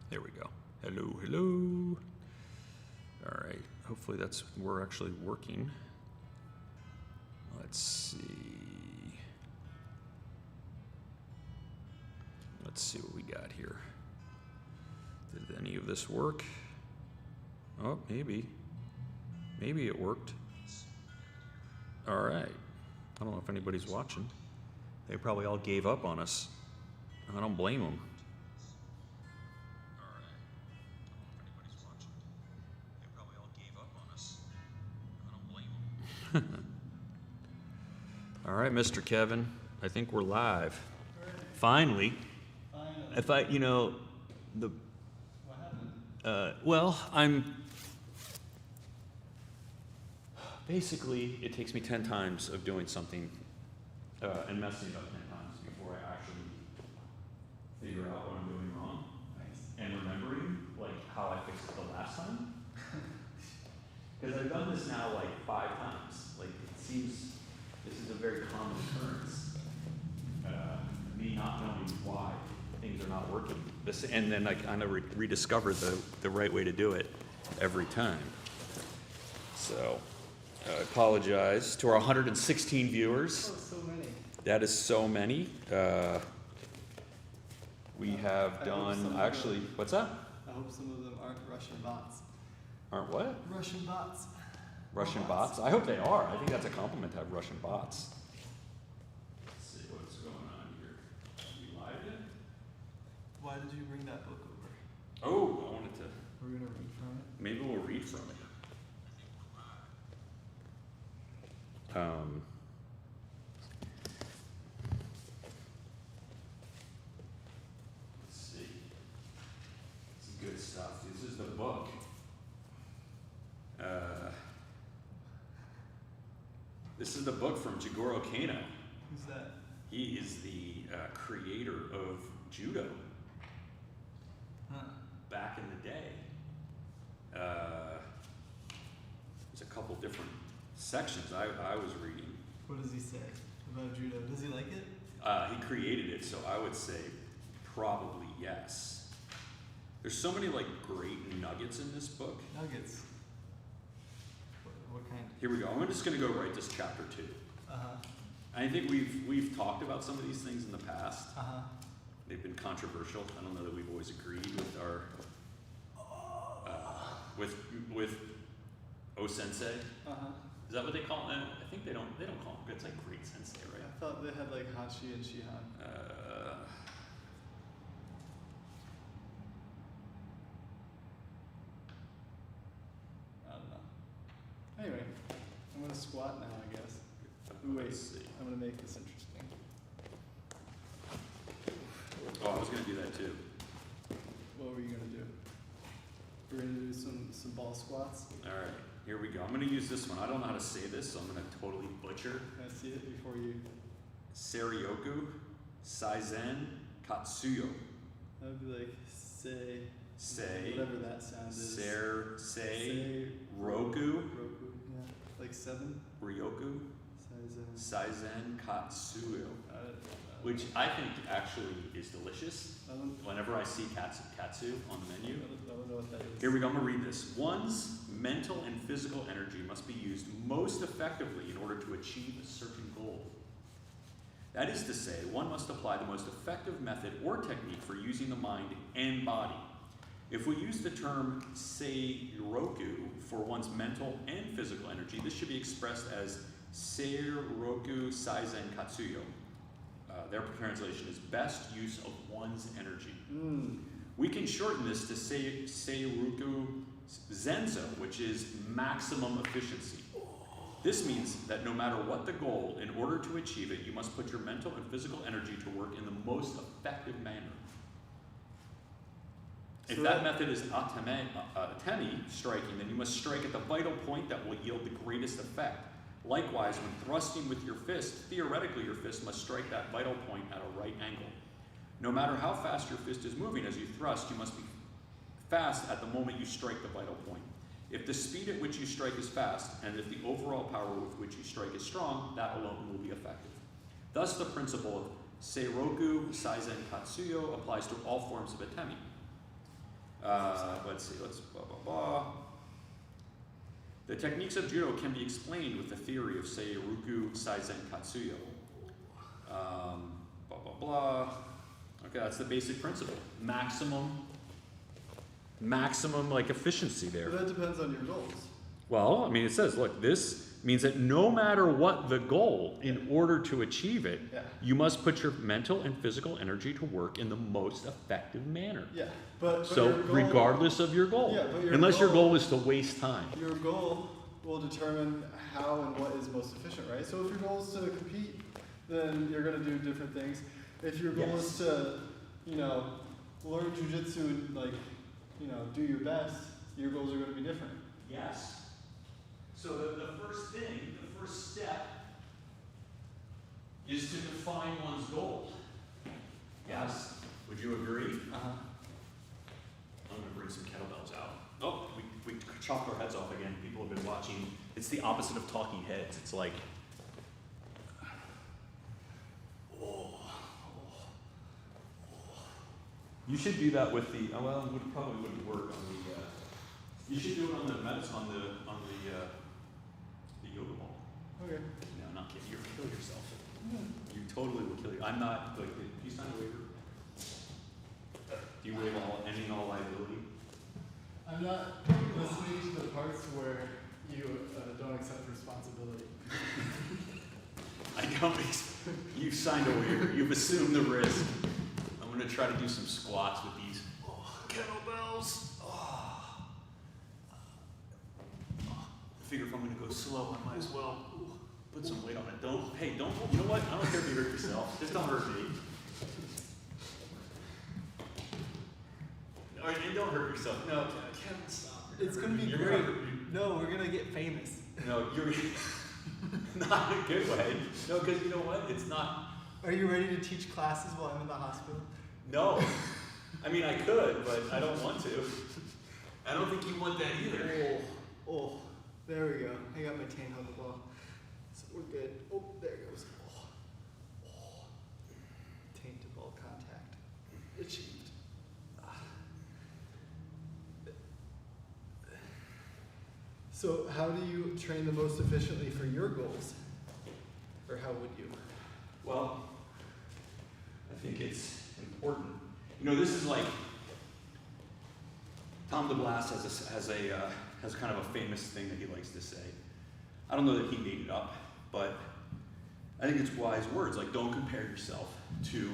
There we go. Hello, hello. All right. Hopefully we're actually working. Let's see. Let's see what we got here. Did any of this work? Oh, maybe. Maybe it worked. All right. I don't know if anybody's watching. They probably all gave up on us. I don't blame them. All right, Mr. Kevin, I think we're live. Finally. If I, what happened? Well, basically, it takes me 10 times of doing something and messing it up 10 times before I actually figure out what I'm doing wrong. Nice. And remembering, how I fixed it the last time. Because I've done this now, 5 times. It seems this is a very common occurrence. Me not knowing why things are not working. And then I kind of rediscovered the right way to do it every time. So, I apologize to our 116 viewers. Oh, so many. That is so many. We have done, actually, what's that? I hope some of them aren't Russian bots. Aren't what? Russian bots. Russian bots? I hope they are. I think that's a compliment to have Russian bots. Let's see what's going on here. Are we live yet? Why did you bring that book over? Oh, I wanted to. We're going to read from it? Maybe we'll read from it. Let's see. Some good stuff. This is the book. This is the book from Jigoro Kano. Who's that? He is the creator of judo. Huh. Back in the day. There's a couple different sections I was reading. What does he say about judo? Does he like it? He created it, so I would say probably yes. There's so many great nuggets in this book. Nuggets. What kind? Here we go. I'm just going to go right to chapter 2. Uh-huh. I think we've talked about some of these things in the past. Uh-huh. They've been controversial. I don't know that we've always agreed with our with O Sensei. Uh-huh. Is that what they call it? I think they don't call him. It's great sensei, right? I thought they had Hachi and Shihan. I don't know. Anyway, I'm going to squat now, I guess. Ooh, wait, I'm going to make this interesting. Oh, I was going to do that too. What were you going to do? We're going to do some ball squats. All right, here we go. I'm going to use this one. I don't know how to say this, so I'm going to totally butcher. Can I see it before you? Serioku, Saizen, Katsuyo. That would be say. Whatever that sound is. Roku. Roku, yeah. 7. Ryoku. Saizen, Katsuyo. Which Which I think actually is delicious. Whenever I see katsu on the menu. I don't know what that is. Here we go, I'm going to read this. One's mental and physical energy must be used most effectively in order to achieve a certain goal. That is to say, one must apply the most effective method or technique for using the mind and body. If we use the term seiroku for one's mental and physical energy, this should be expressed as seiroku saizen katsuyo. Their translation is best use of one's energy. We can shorten this to seiroku zenzo, which is maximum efficiency. This means that no matter what the goal, in order to achieve it, you must put your mental and physical energy to work in the most effective manner. If that method is atemi, striking, then you must strike at the vital point that will yield the greatest effect. Likewise, when thrusting with your fist, theoretically your fist must strike that vital point at a right angle. No matter how fast your fist is moving as you thrust, you must be fast at the moment you strike the vital point. If the speed at which you strike is fast, and if the overall power with which you strike is strong, that alone will be effective. Thus, the principle of Seiroku Saizen Katsuyo applies to all forms of atemi. Let's see, let's blah, blah, blah. The techniques of judo can be explained with the theory of Seiruku Saizen Katsuyo. Blah, blah, blah. Okay, that's the basic principle. Maximum like efficiency there. But that depends on your goals. Well, I mean, it says, look, this means that no matter what the goal, in order to achieve it, you must put your mental and physical energy to work in the most effective manner. Yeah, but so your goal, regardless of your goal, unless your goal is to waste time. Your goal will determine how and what is most efficient, right? So if your goal is to compete, then you're going to do different things. If your goal is to, learn jiu-jitsu and do your best, your goals are going to be different. Yes. So the first step is to define one's goal. Yes? Would you agree? Uh-huh. I'm going to bring some kettlebells out. Oh, we chopped our heads off again. People have been watching. It's the opposite of talking heads. It's like, You should do that with the, well, it probably wouldn't work on the, you should do it on the yoga ball. Okay. No, not kidding. You'll kill yourself. You totally will kill you. I'm not, like, do you sign a waiver? Do you waive any and all liability? I'm not listening to the parts where you don't accept responsibility. I don't. You've signed a waiver. You've assumed the risk. I'm going to try to do some squats with these kettlebells. I figure if I'm going to go slow, I might as well put some weight on it. You know what? I don't care if you hurt yourself. Just don't hurt me. All right, and don't hurt yourself. No, Kevin, stop. It's going to be great. No, we're going to get famous. No, you're not in a good way. No, because you know what? It's not. Are you ready to teach classes while I'm in the hospital? No. I mean, I could, but I don't want to. I don't think you want that either. Oh, there we go. I got my taint on the ball. So we're good. Oh, there it goes. Taint to ball contact. Achieved. So how do you train the most efficiently for your goals? Or how would you? Well, I think it's important. This is like Tom DeBlas has kind of a famous thing that he likes to say. I don't know that he made it up, but I think it's wise words. Like, don't compare yourself to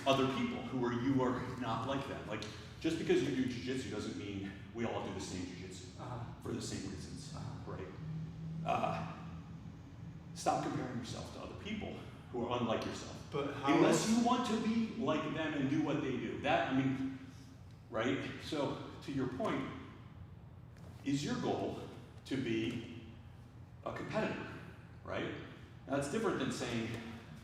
other people you are not like them. Like, just because you do jiu-jitsu doesn't mean we all do the same jiu-jitsu for the same reasons, right? Stop comparing yourself to other people who are unlike yourself. But unless you want to be like them and do what they do. Right? So, to your point, is your goal to be a competitor, right? Now, that's different than saying,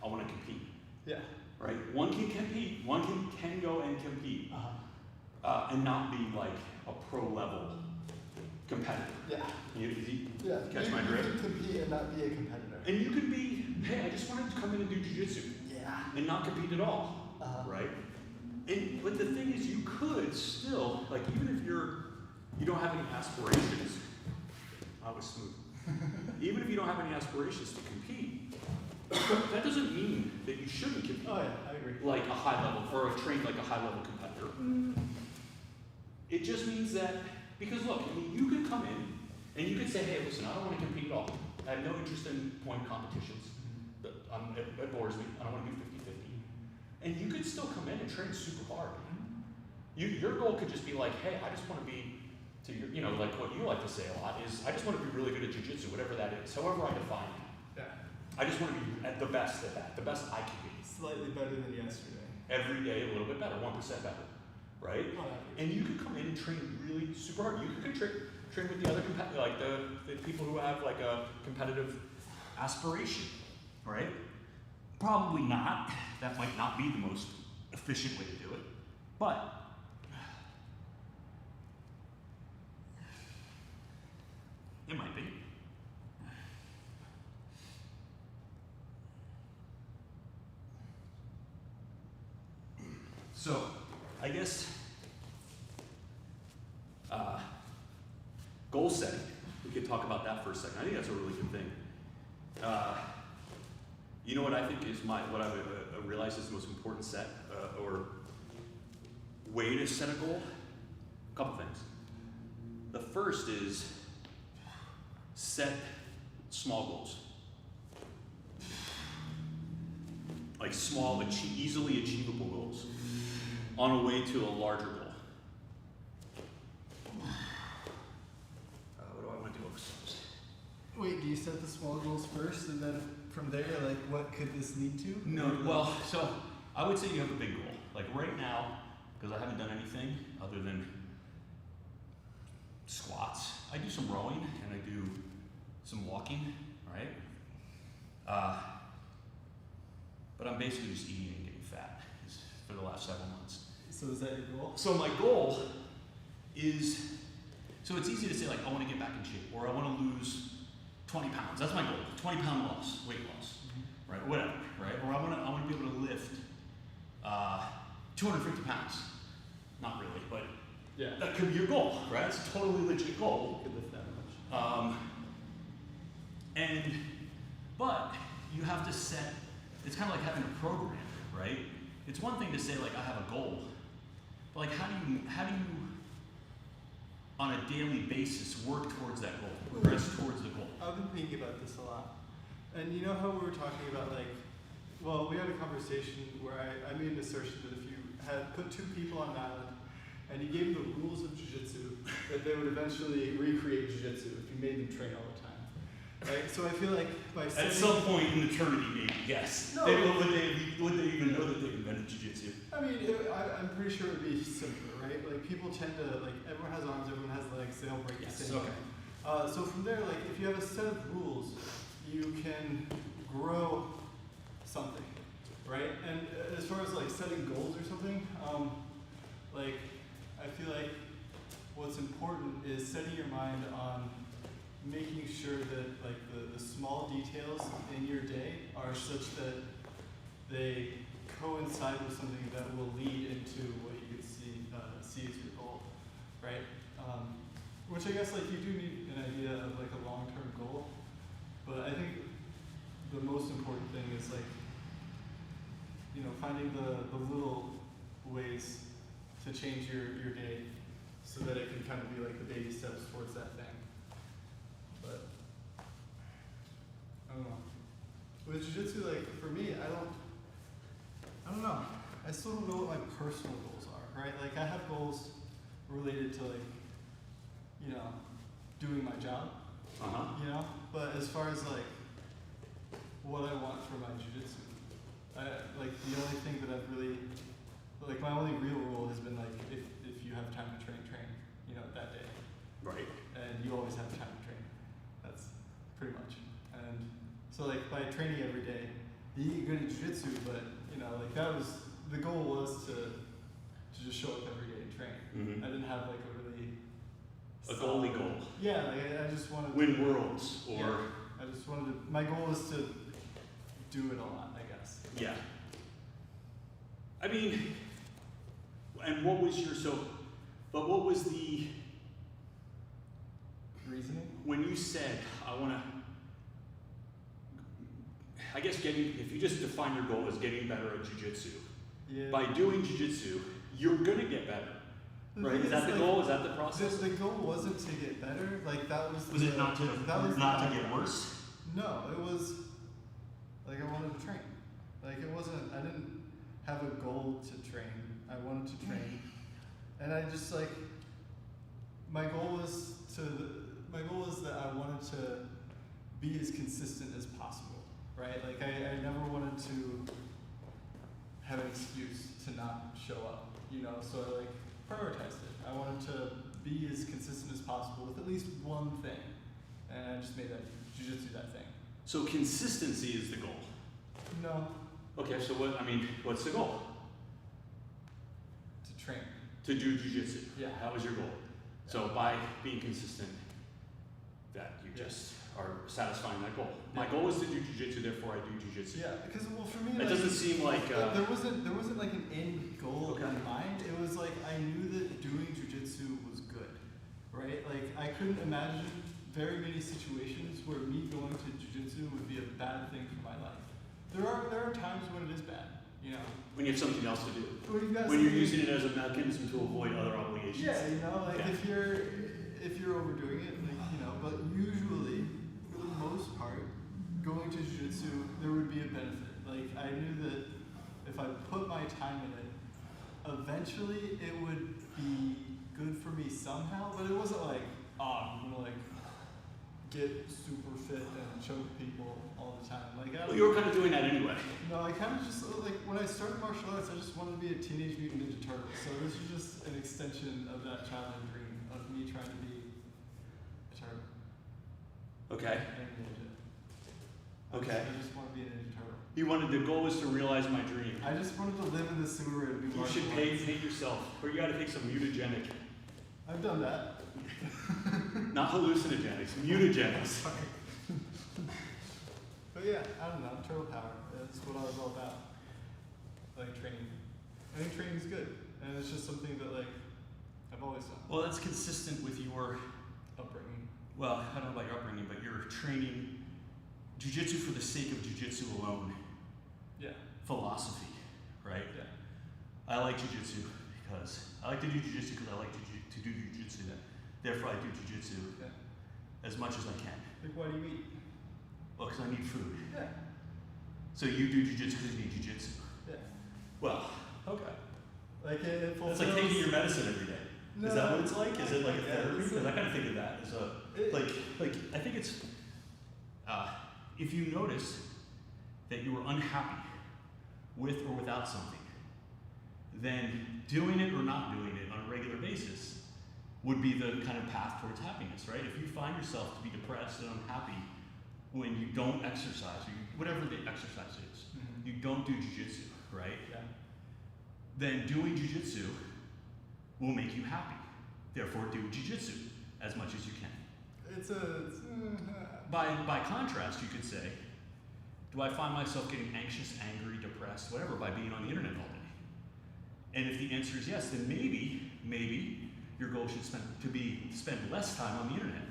I want to compete. Yeah. Right? One can compete, one can go and compete, and not be like a pro-level competitor. Yeah. Catch my drift? You can compete and not be a competitor. And you could be, hey, I just wanted to come in and do jiu-jitsu. Yeah. And not compete at all, right? But the thing is, you could still, like, even if you don't have any aspirations, I was smooth. Even if you don't have any aspirations to compete, that doesn't mean that you shouldn't compete. Oh yeah, I agree. Like a high level, or train like a high level competitor. It just means that, because look, you can come in and you can say, hey, listen, I don't want to compete at all. I have no interest in point competitions. It bores me. I don't want to do 50-50. And you could still come in and train super hard. Your goal could just be like, hey, I just want to be, like what you like to say a lot is, I just want to be really good at jiu-jitsu, whatever that is, however I define it. Yeah. I just want to be at the best at that, the best I can be. Slightly better than yesterday. Every day a little bit better, 1% better, right? And you could come in and train really super hard. You could train with the other like the people who have like a competitive aspiration, right? Probably not. That might not be the most efficient way to do it, but it might be. So, I guess Goal setting. We could talk about that for a second. I think that's a really good thing. You know what I think is what I realize is the most important or way to set a goal? A couple things. The first is set small goals. Like small, easily achievable goals on a way to a larger goal. What do I want to do? Wait, do you set the small goals first, and then from there, like, what could this lead to? No, well, so I would say you have a big goal. Like right now, because I haven't done anything other than squats. I do some rowing and I do some walking, right? But I'm basically just eating and getting fat for the last several months. So is that your goal? So my goal is, so it's easy to say like, I want to get back in shape, or I want to lose 20 pounds. That's my goal, 20 pound loss, weight loss, right? Or whatever, right? Or I want to be able to lift 250 pounds. Not really, but Yeah. that could be your goal, right? It's a totally legit goal. You could lift that much. But you have to set, it's kind of like having a program, right? It's one thing to say like, I have a goal, but like how do you on a daily basis work towards that goal, progress towards the goal? I've been thinking about this a lot. And you know how we were talking about like, well, we had a conversation where I made an assertion that if you had put two people on an island and you gave them the rules of jiu-jitsu, that they would eventually recreate jiu-jitsu if you made them train all the time. Right? So I feel like by setting... At some point in eternity, maybe, yes. No. Would they even know that they invented jiu-jitsu? I mean, I'm pretty sure it would be simpler, right? Like people tend to, like everyone has arms, everyone has legs, they all break the same way. So from there, like if you have a set of rules, you can grow something, right? And as far as like setting goals or something, like I feel like what's important is setting your mind on making sure that like the small details in your day are such that they coincide with something that will lead into what you could see as your goal, right? Which I guess like you do need an idea of like a long-term goal, but I think the most important thing is like, you know, finding the little ways to change your day so that it can kind of be like the baby steps towards that thing. But I don't know. With jiu-jitsu, like for me, I don't know. I still don't know what my personal goals are, right? Like I have goals related to like, you know, doing my job, you know? But as far as like what I want for my jiu-jitsu, like the only thing that I've really, like my only real rule has been like, if you have time to train, you know, that day. Right. And you always have time to train. That's pretty much. And so like by training every day, you get good at jiu-jitsu, but you know, like that was, the goal was to just show up every day and train. Mm-hmm. I didn't have like a really goalie goal. Yeah, like I just wanted win to worlds, or yeah, I just wanted to, my goal was to do it a lot, I guess. yeah. I mean, and what was what was the reasoning? When you said, I want to, I guess if you just define your goal as getting better at jiu-jitsu, Yeah. by doing jiu-jitsu, you're going to get better. Right? Is that the goal? Is that the process? The goal wasn't to get better. Like that was. Was it not to get worse? No, it was like I wanted to train. Like it wasn't. I didn't have a goal to train. I wanted to train, and I just like my goal was that I wanted to be as consistent as possible. Right? Like I never wanted to have an excuse to not show up. You know, so I like prioritized it. I wanted to be as consistent as possible with at least one thing. And I just made that jiu-jitsu that thing. So consistency is the goal. No. Okay, so what's the goal? To train. To do jiu-jitsu. Yeah. That was your goal. So by being consistent, that you just are satisfying that goal. My goal is to do jiu-jitsu, therefore I do jiu-jitsu. Yeah, because well for me it doesn't seem like there wasn't like an end goal okay. in mind. It was like I knew that doing jiu-jitsu was good. Right? Like I couldn't imagine very many situations where me going to jiu-jitsu would be a bad thing for my life. There are times when it is bad, you know. When you have something else to do. When When you're using it as a mechanism to avoid other obligations. Yeah, you know, like Yeah. if you're overdoing it, like, you know, but usually, for the most part, going to jiu-jitsu, there would be a benefit. Like, I knew that if I put my time in it, eventually it would be good for me somehow, but it wasn't like, I'm gonna like get super fit and choke people all the time. Like, Well, you were kind of doing that anyway. no, I kind of just, like, when I started martial arts, I just wanted to be a Teenage Mutant Ninja Turtle. So this is just an extension of that childhood dream of me trying to be a turtle Okay. and a ninja. Okay. I just want to be a Ninja Turtle. You wanted, the goal was to realize my dream. I just wanted to live in the sewer and do You martial should arts. paint yourself, or you got to take some mutagenic, I've done that. not hallucinogenics, mutagenics. Sorry. But yeah, I don't know, turtle power. That's what I was all about. Like training. I think training's good. And it's just something that like I've always done. Well, that's consistent with your, Upbringing. well, I don't know about your upbringing, but your training, jiu-jitsu for the sake of jiu-jitsu alone, Yeah. philosophy, right? Yeah. I like jiu-jitsu because, I like to do jiu-jitsu because I like to do jiu-jitsu. Therefore, I do jiu-jitsu Yeah. as much as I can. Like why do you eat? Well, because I need food. Yeah. So you do jiu-jitsu because you need jiu-jitsu. Yeah. Well, okay. Like it fulfills. It's like taking your medicine every day. No, Is that what it's like? Is it like a yeah, therapy? it's Because I like- kind of think of that as a, It- like I think it's, if you notice that you are unhappy with or without something, then doing it or not doing it on a regular basis would be the kind of path towards happiness, right? If you find yourself to be depressed and unhappy when you don't exercise, or whatever the exercise is, Mhm. you don't do jiu-jitsu, right? Yeah. Then doing jiu-jitsu will make you happy. Therefore, do jiu-jitsu as much as you can. It's a. By contrast, you could say, do I find myself getting anxious, angry, depressed, whatever, by being on the internet all day? And if the answer is yes, then maybe your goal should spend less time on the internet.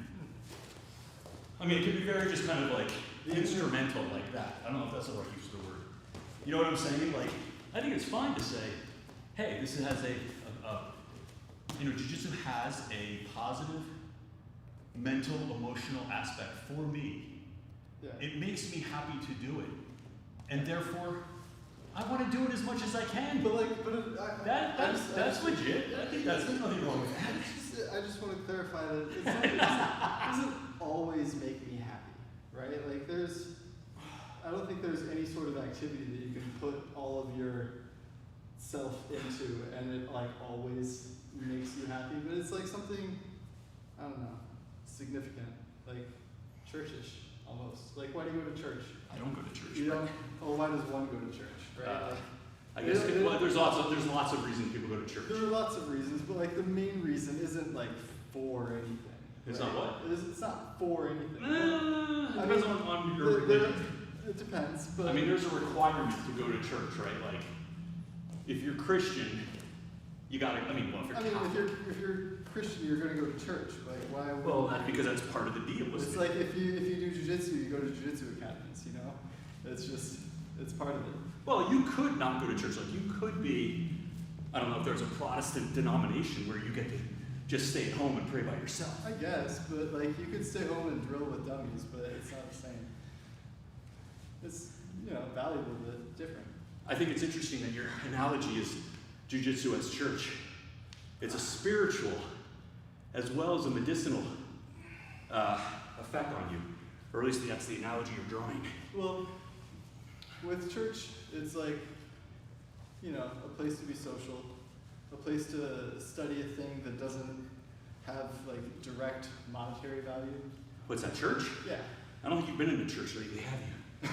I mean, it could be very just kind of like instrumental like that. I don't know if that's the right use of the word. You know what I'm saying? Like, I think it's fine to say, hey, this has jiu-jitsu has a positive mental, emotional aspect for me. Yeah. It makes me happy to do it. And therefore, I want to do it as much as I can. But like, That's legit. I think there's nothing wrong with that. I just want to clarify that it doesn't always make me happy, right? Like I don't think there's any sort of activity that you can put all of your self into and it like always makes you happy, but it's like something, I don't know, significant, like churchish almost. Like why do you go to church? I don't go to church. You don't, oh, why does one go to church, right? Like, I guess there's lots of reasons people go to church. there are lots of reasons, but like the main reason isn't like for anything. It's right? not what? It's not for anything. It I depends mean, on your religion. It depends, but I mean, there's a requirement to go to church, right? Like, if you're Christian, you gotta, if you're Catholic. if you're Christian, you're going to go to church. Like, why? Well, that's because that's part of the deal. It's like if you do jujitsu, you go to jujitsu academies. You know, it's part of it. Well, you could not go to church. Like, you could be, I don't know if there's a Protestant denomination where you get to just stay at home and pray by yourself. I guess, but like you could stay home and drill with dummies, but it's not the same. It's valuable but different. I think it's interesting that your analogy is jiu-jitsu as church. It's a spiritual as well as a medicinal effect on you. Or at least that's the analogy you're drawing. Well, with church, it's like, a place to be social, a place to study a thing that doesn't have like direct monetary value. What's that, church? Yeah. I don't think you've been in a church lately, have you?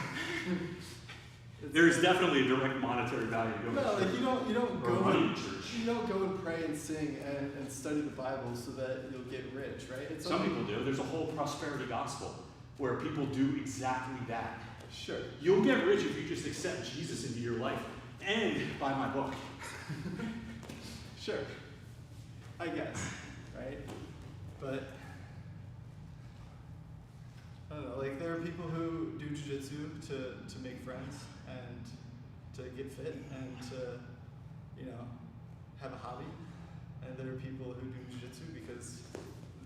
There's definitely a direct monetary value to going to No, church. like you don't Or go running and, a church. you don't go and pray and sing and study the Bible so that you'll get rich, right? It's Some people do. There's a whole prosperity gospel where people do exactly that. Sure. You'll get rich if you just accept Jesus into your life and buy my book. Sure. I guess, right? But jiu-jitsu to make friends and to get fit and to, you know, have a hobby. And there are people who do jiu-jitsu because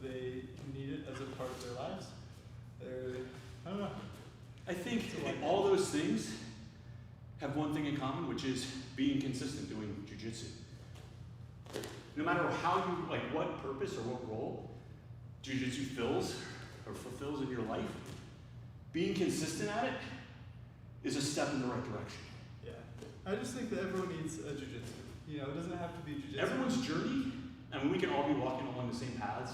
they need it as a part of their lives. I don't know. I think all those things have one thing in common, which is being consistent doing jiu-jitsu. No matter how you, like what purpose or what role jiu-jitsu fills or fulfills in your life, being consistent at it is a step in the right direction. Yeah. I just think that everyone needs a jiu-jitsu. You know, it doesn't have to be jiu-jitsu. Everyone's journey, I mean, we can all be walking along the same paths,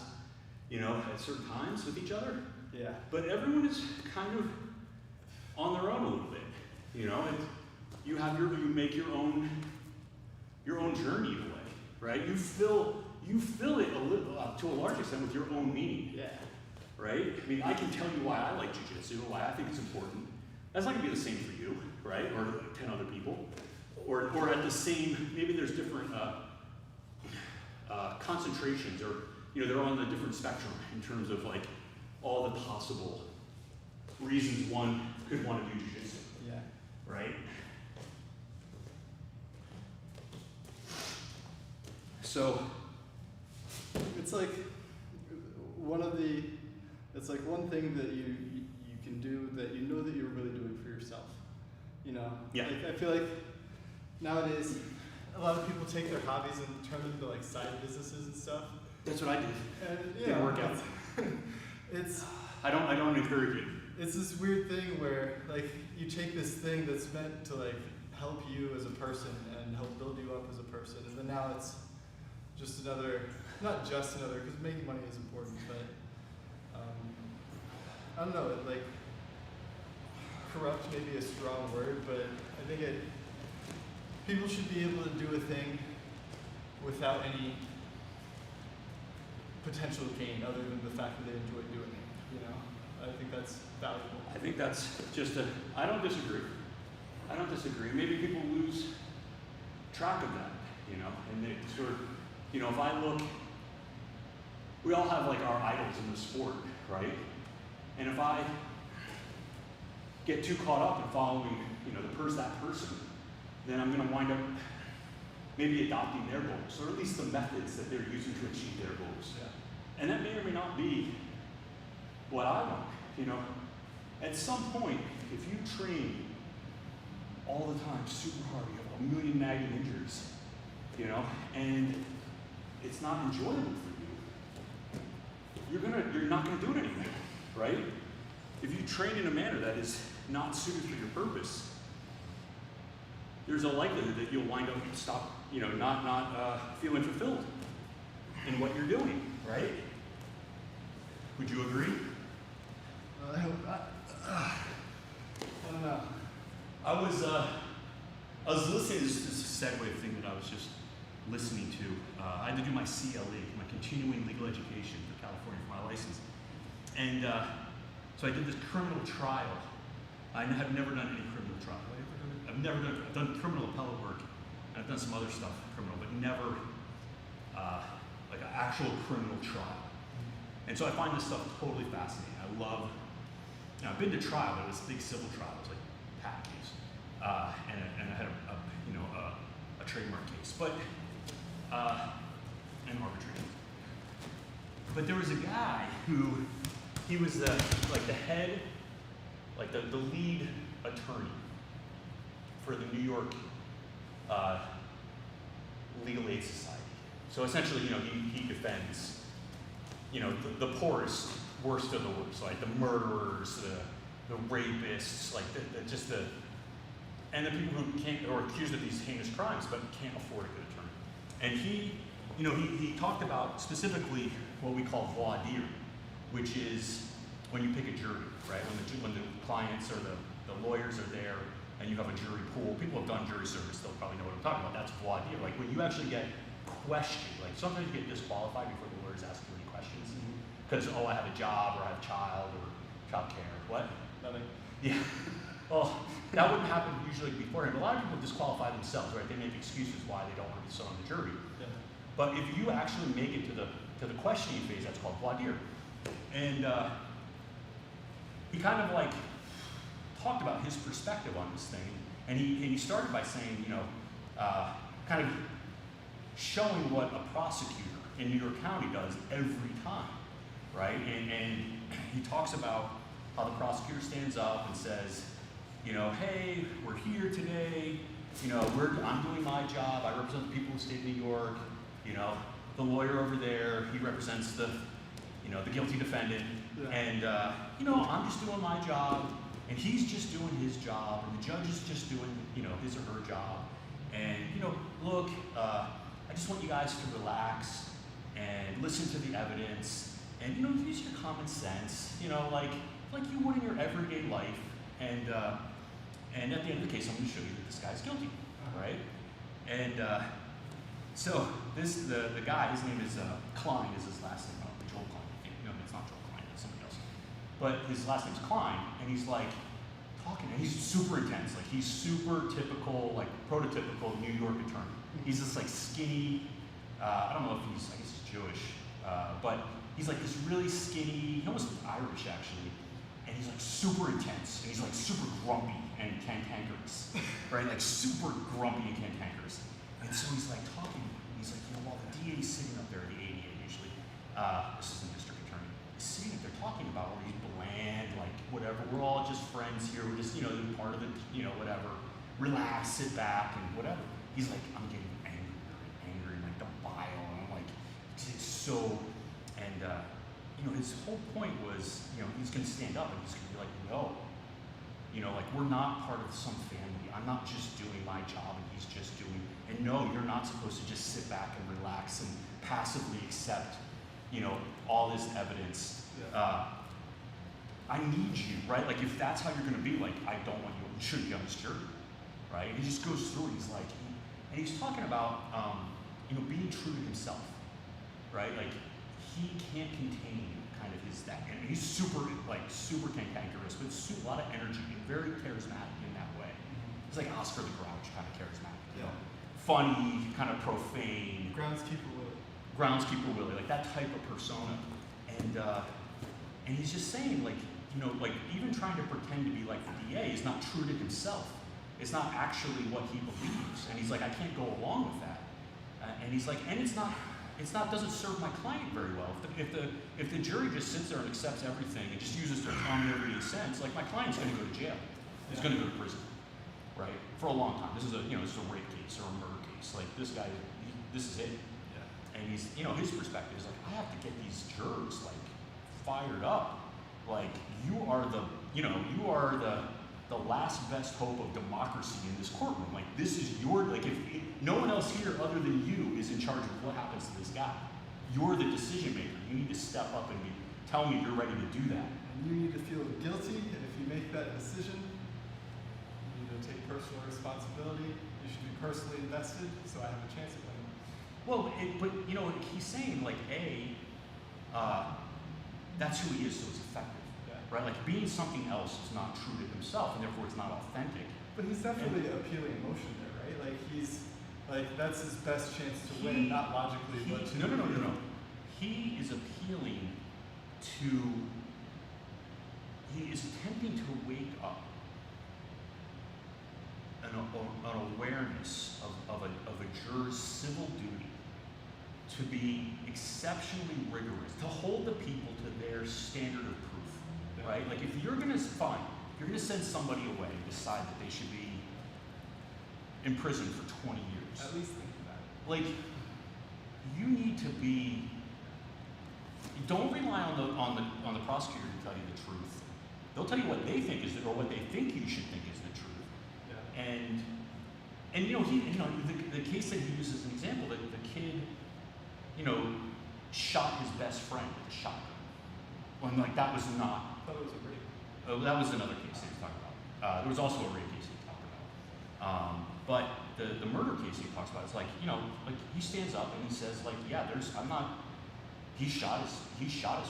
you know, at certain times with each other. Yeah. But everyone is kind of on their own a little bit, you know. And you make your own journey in a way, right? You fill it a little to a large extent with your own meaning. Yeah. Right? I mean, I can tell you why I like jiu-jitsu, why I think it's important. That's not gonna be the same for you, right? Or 10 other people. Or at the same, maybe there's different concentrations, or you know, they're on a different spectrum in terms of like all the possible reasons one could want to do jiu-jitsu. Yeah. Right? So it's like one thing that you can do that you know that you're really doing for yourself. You know? Yeah. Like, I feel like nowadays a lot of people take their hobbies and turn them into like side businesses and stuff. that's what I did. And Didn't work out. I don't encourage it. It's this weird thing where like you take this thing that's meant to like help you as a person and help build you up as a person, and then now it's just another, not just another, because making money is important, but I don't know, like corrupt may be a strong word, but I think people should be able to do a thing without any potential gain other than the fact that they enjoy doing it, you know? I think that's valuable. I think that's just I don't disagree. Maybe people lose track of that, you know, and they sort of, you know, if I look, we all have like our idols in the sport, right? And if I get too caught up in following, you know, that person, then I'm going to wind up maybe adopting their goals, or at least the methods that they're using to achieve their goals. Yeah. And that may or may not be what I want, you know. At some point, if you train all the time, super hard, you have a million nagging injuries, you know, and it's not enjoyable for you, you're not gonna do it anymore, right? If you train in a manner that is not suited for your purpose, there's a likelihood that you'll wind up not feeling fulfilled in what you're doing, right? Would you agree? I don't know. I was listening to this segue thing that I was just listening to. I had to do my CLE, my continuing legal education for California for my license. And so I did this criminal trial. I have never done any criminal trial. I've done criminal appellate work, and I've done some other stuff criminal, but never like an actual criminal trial. And so I find this stuff totally fascinating. I've been to trial, but it was a big civil trial. It was like a patent case, and I had a trademark case, but and arbitration. But there was a guy who he was the head, like the lead attorney for the New York Legal Aid Society. So essentially, you know, he defends, you know, the poorest, worst of the worst, like the murderers, the rapists, like and the people who can't, or accused of these heinous crimes, but can't afford a good attorney. And he talked about specifically what we call voir dire, which is when you pick a jury, right? When the clients or the lawyers are there, and you have a jury pool. People have done jury service; they'll probably know what I'm talking about. That's voir dire. Like when you actually get questioned, like sometimes you get disqualified before the lawyers ask you any questions. Because, I have a job, or I have a child, or child care. What? Nothing. Yeah. Well, that wouldn't happen usually beforehand. A lot of people disqualify themselves, right? They make excuses why they don't want to be on the jury. Yeah. But if you actually make it to the questioning phase, that's called voir dire. And he kind of like talked about his perspective on this thing, and he started by saying, kind of showing what a prosecutor in New York County does every time, right? And he talks about how the prosecutor stands up and says, hey, we're here today. I'm doing my job. I represent the people of the state of New York. The lawyer over there, he represents the guilty defendant. Yeah. And, I'm just doing my job, and he's just doing his job, and the judge is just doing, his or her job. And, look, I just want you guys to relax and listen to the evidence and, use your common sense, like you would in your everyday life. And at the end of the case, I'm going to show you that this guy's guilty, right? And so the guy, his name is Klein, is his last name. Joel Klein. No, it's not Joel Klein, it's somebody else. But his last name's Klein, and he's like talking, and he's super intense. Like he's super typical, like prototypical New York attorney. He's this like skinny, I don't know if I guess he's Jewish, but he's like this really skinny, he almost Irish actually, and he's like super intense, and he's like super grumpy and cantankerous, right? Like super grumpy and cantankerous. And so he's like talking, he's like, while the DA's sitting up there, the ADA usually, assistant district attorney, is sitting up there talking about all these bland, like whatever, we're all just friends here, we're just, part of the, whatever, relax, sit back, and whatever. He's like, I'm getting angry, and like the bile, and I'm like, it's so, and his whole point was, he's gonna stand up and he's gonna be like, no, like we're not part of some family. I'm not just doing my job and he's just doing, and no, you're not supposed to just sit back and relax and passively accept, all this evidence. Yeah. I need you, right? Like if that's how you're gonna be, like I don't want you shouldn't be on this jury, right? And he just goes through and he's like, and he's talking about, being true to himself, right? Like he can't contain kind of that, and he's super cantankerous, but a lot of energy and very charismatic in that way. He's like Oscar the Grouch, kind of charismatic, funny, kind of profane. Groundskeeper Willie, like that type of persona. And he's just saying like even trying to pretend to be like the DA is not true to himself. It's not actually what he believes. And he's like, I can't go along with that. And he's like, and it's not doesn't serve my client very well. If the jury just sits there and accepts everything and just uses their common everyday sense, like my client's going to go to jail. He's going to go to prison, right? For a long time. This is a rape case or a murder case. Like this guy, this is it. Yeah. And he's his perspective is like, I have to get these jurors like fired up. Like you are the last best hope of democracy in this courtroom. Like this is if no one else here other than you is in charge of what happens to this guy. You're the decision maker. You need to step up and tell me you're ready to do that. And you need to feel guilty, and if you make that decision, you need to take personal responsibility. You should be personally invested, so I have a chance at winning. Well, he's saying like that's who he is, so it's effective. Right? Like being something else is not true to himself, and therefore it's not authentic. But he's definitely appealing emotion there, right? Like he's that's his best chance to win, not logically, but to no. He is appealing to. He is attempting to wake up an awareness of a juror's civil duty to be exceptionally rigorous, to hold the people to their standard of proof, right? Like if you're gonna send somebody away and decide that they should be in prison for 20 years. At least think about it. Like, you need to be. Don't rely on the prosecutor to tell you the truth. They'll tell you what they think is or what they think you should think is the truth. Yeah. And the case that he uses as an example, that the kid, shot his best friend with a shotgun. When that was not. I thought it was a rape. Oh, that was another case he was talking about. There was also a rape case he talked about. But the murder case he talks about is he stands up and he says he shot his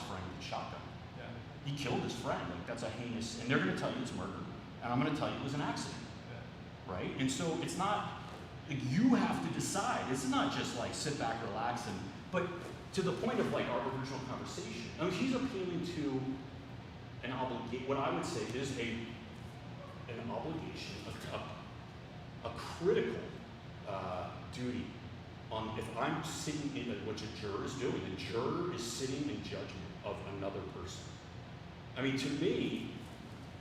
friend with a shotgun. Yeah. He killed his friend. That's a heinous, and they're going to tell you it's murder, and I'm going to tell you it was an accident. Yeah. Right? And so it's not you have to decide. It's not just sit back, relax, but to the point of our original conversation. I mean, he's appealing to an obligation. What I would say is an obligation, a critical duty on if I'm sitting in what a juror is doing. A juror is sitting in judgment of another person. I mean, to me,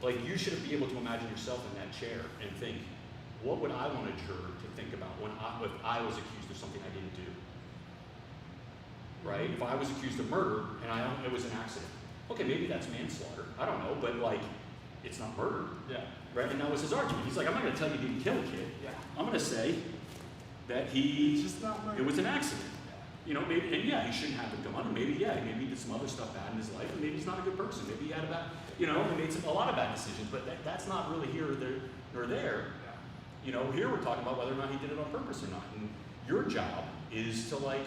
like, you should be able to imagine yourself in that chair and think, what would I want a juror to think about if I was accused of something I didn't do? Right? If I was accused of murder and it was an accident. Okay, maybe that's manslaughter. I don't know, but like, it's not murder. Yeah. Right? And that was his argument. He's like, I'm not going to tell you he didn't kill a kid. Yeah. I'm going to say that It's just not murder. it was an accident. You know, maybe, and yeah, he shouldn't have been gone. Maybe he did some other stuff bad in his life, and maybe he's not a good person. Maybe he had he made a lot of bad decisions, but that's not really here or there. Yeah. You know, here we're talking about whether or not he did it on purpose or not. And your job is to, like,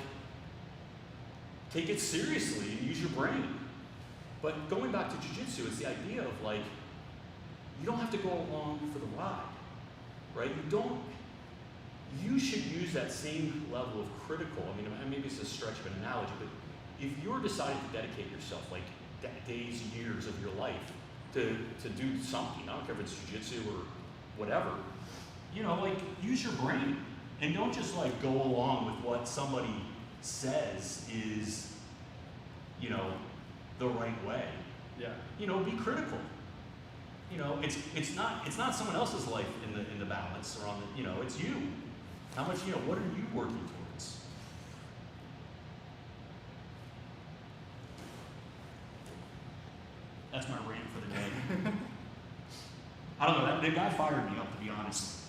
take it seriously and use your brain. But going back to jiu-jitsu, it's the idea of, like, you don't have to go along for the ride, right? You should use that same level of critical, I mean, maybe it's a stretch of an analogy, but if you're deciding to dedicate yourself, like, days, years of your life to do something, I don't care if it's jiu-jitsu or whatever, like, use your brain. And don't just, like, go along with what somebody says is, the right way. Yeah. Be critical. It's not someone else's life in the balance or on the, it's you. How much, what are you working towards? That's my rant for the day. I don't know, that guy fired me up, to be honest.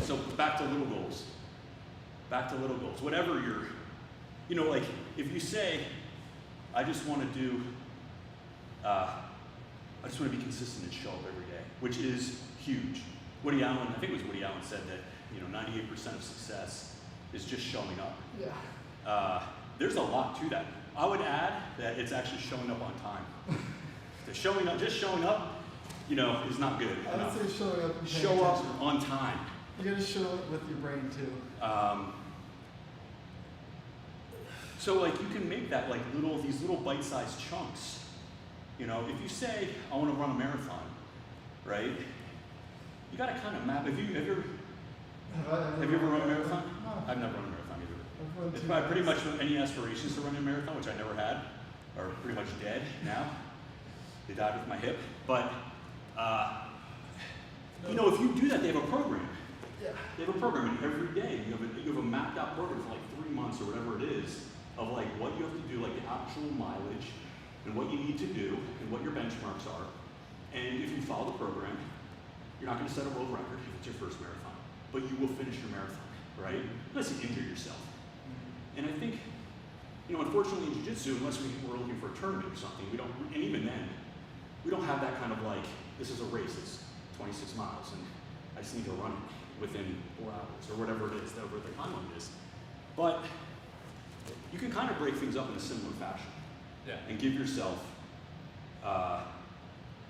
So back to little goals. Whatever you're, like, if you say, I just want to do, I just want to be consistent and show up every day, which is huge. I think it was Woody Allen said that, 98% of success is just showing up. Yeah. There's a lot to that. I would add that it's actually showing up on time. Just showing up, is not good. I would say showing up and paying Show up attention. on time. You gotta show up with your brain too. So, like, you can make that, like, these little bite-sized chunks. If you say, I want to run a marathon, right? You got to kind of map. Have you ever run a marathon? No. I've never run a marathon either. I've run It's two probably pretty much miles. any aspirations to run a marathon, which I never had, are pretty much dead now. They died with my hip. But, if you do that, they have a program. Yeah. They have a program, and every day you have a mapped out program for like 3 months or whatever it is, of like what you have to do, like the actual mileage, and what you need to do, and what your benchmarks are. And if you follow the program, you're not going to set a world record if it's your first marathon, but you will finish your marathon, right? Unless you injure yourself. And I think, unfortunately in jiu-jitsu, unless we're looking for a tournament or something, and even then, we don't have that kind of like, this is a race, it's 26 miles, and I just need to run it within 4 hours, or whatever it is, whatever the time limit is. But you can kind of break things up in a similar fashion. Yeah. And give yourself kind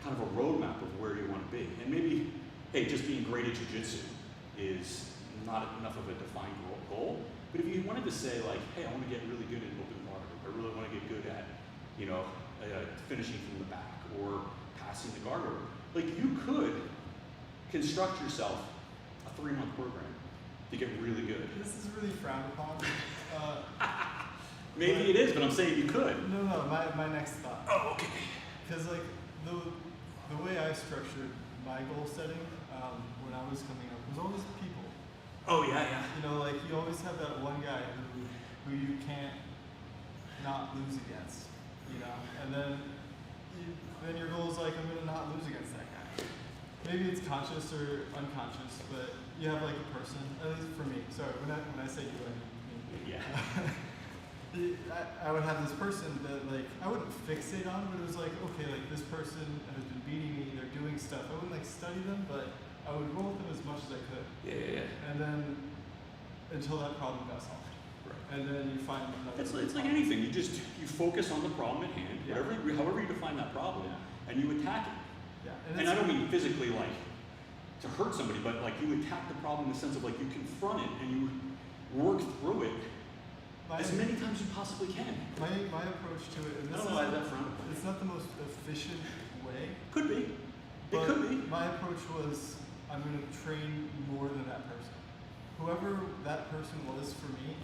of a roadmap of where you want to be. And maybe, hey, just being great at jiu-jitsu is not enough of a defined goal. But if you wanted to say, like, hey, I want to get really good at open water, I really want to get good at, finishing from the back or passing the guard over, like, you could construct yourself a 3-month program to get really good. This is really frowned upon. Maybe it is, but I'm saying you could. No, my next thought. Oh, okay. Because like the way I structured my goal setting when I was coming up was always people. Oh yeah. Like you always have that one guy who you can't not lose against. And then your goal is like, I'm gonna not lose against that guy. Maybe it's conscious or unconscious, but you have like a person. At least for me. Sorry, when I say you, I mean me. Yeah. I would have this person that like I wouldn't fixate on, but it was like, okay, like this person has been beating me, they're doing stuff. I wouldn't like study them, but I would roll with them as much as I could. Yeah. And then until that problem got solved. Right. And then you find another. It's like anything. You focus on the problem at hand, Yeah. however you define that problem, Yeah. and you attack it. Yeah. And I don't mean physically like to hurt somebody, but like you attack the problem in the sense of like you confront it and you work through it as many times as you possibly can. My approach to it, and I this don't know why that front. it's not the most efficient way. Could be. It But could be. my approach was, I'm going to train more than that person. Whoever that person was for me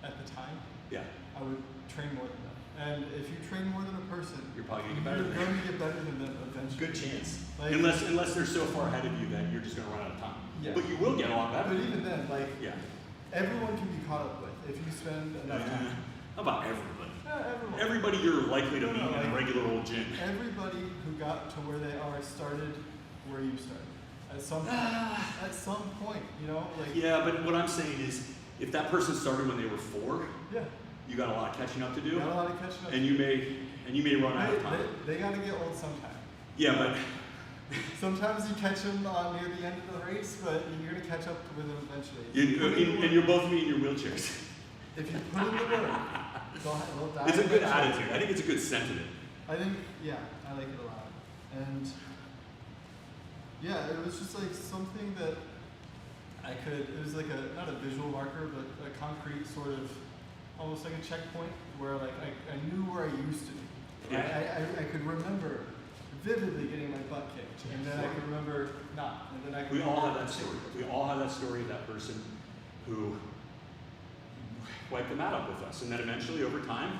at the time, Yeah. I would train more than them. And if you train more than a person, You're probably gonna get better you're than them. going to get better than them eventually. Good chance. Like- unless they're so far ahead of you that you're just gonna run out of time. Yeah. But you will get a lot better. But even then, like, Yeah. everyone can be caught up with if you spend enough time. How about everybody? Everyone. Everybody you're likely to No, meet no, in a like- regular old gym. Everybody who got to where they are started where you started. At some point. At some point, you know? Like, Yeah, but what I'm saying is, if that person started when they were 4, yeah. you got a lot of catching up to do, Got a lot of catching up. and you may run out of time. They got to get old sometime. Yeah, but Sometimes you catch them near the end of the race, but you're going to catch up with them eventually. and you're both me in your wheelchairs. If you put in the work, they'll die. It's a good eventually. attitude. I think it's a good sentiment. I think, yeah, I like it a lot. And yeah, it was just like something that it was like not a visual marker, but a concrete sort of, almost like a checkpoint where like I knew where I used to be. Yeah. I could remember vividly getting my butt kicked, and then I could remember not, and then I could We all have remember that story. We all have that story of that person who wiped the mat up with us, and then eventually, over time,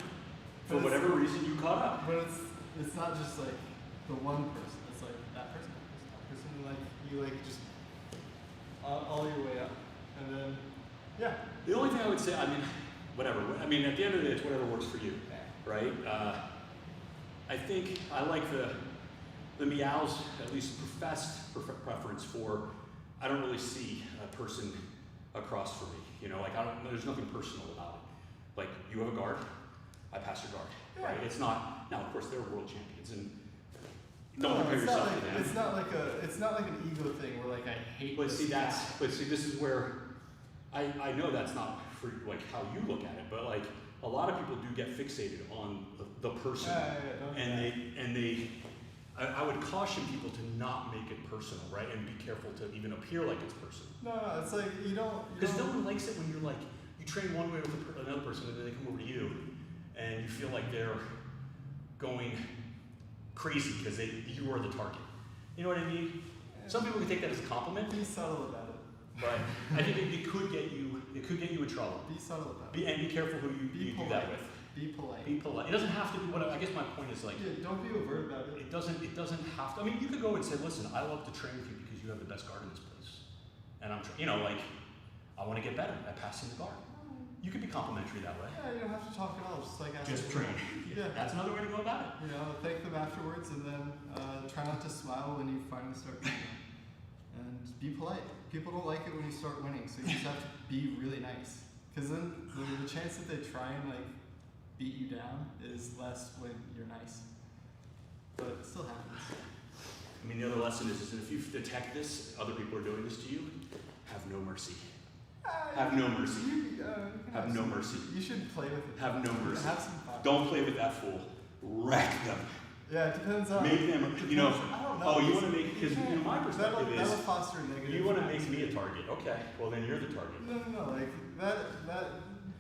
for But it's- whatever reason, you caught up. But it's not just like the one person. It's like that person, like you like just all your way up, and then yeah. The only thing I would say, I mean, whatever. I mean, at the end of the day, it's whatever works for you, right? I think I like the meows, at least professed preference for. I don't really see a person across from me. You know, like there's nothing personal about it. Like you have a guard, I pass your guard, right? It's not. Now, of course, they're world champions, and don't compare it's yourself not like, to them. It's not like an ego thing where like I hate. But this see, guy. this is where I know that's not for like how you look at it, but like a lot of people do get fixated on the person, don't do and that. they. I would caution people to not make it personal, right? And be careful to even appear like it's personal. No, it's like you don't. Because no one likes it when you're like, you train one way with another person and then they come over to you and you feel like they're going crazy because you are the target. You know what I mean? Some people can take that as a compliment, Be subtle about it. but I think it could get you in trouble. Be subtle about it. And be careful who you do that with. Be polite. Be polite. It doesn't have to be what I guess my point is like, Yeah, don't be overt about it. it doesn't have to. I mean, you could go and say, listen, I love to train with you because you have the best guard in this place. And I'm, like, I want to get better at passing the guard. You could be complimentary that way. Yeah, you don't have to talk at all. Just like after Just the- train. Yeah. That's another way to go about it. You know, thank them afterwards, and then try not to smile when you finally start winning. And be polite. People don't like it when you start winning, so you just have to be really nice. Because then the chance that they try and like beat you down is less when you're nice. But it still happens. I mean, the other lesson is that if you detect this, other people are doing this to you, have no mercy. Have no mercy. You Have no mercy. You should play with it. Have no mercy. Have some fun. Don't play with that fool. Wreck them. Yeah, it depends on. Make them, you know, I don't know. oh, you want to make, because my perspective that'll is, foster negative. you want to make feedback. me a target. Okay, well then you're the target. No, like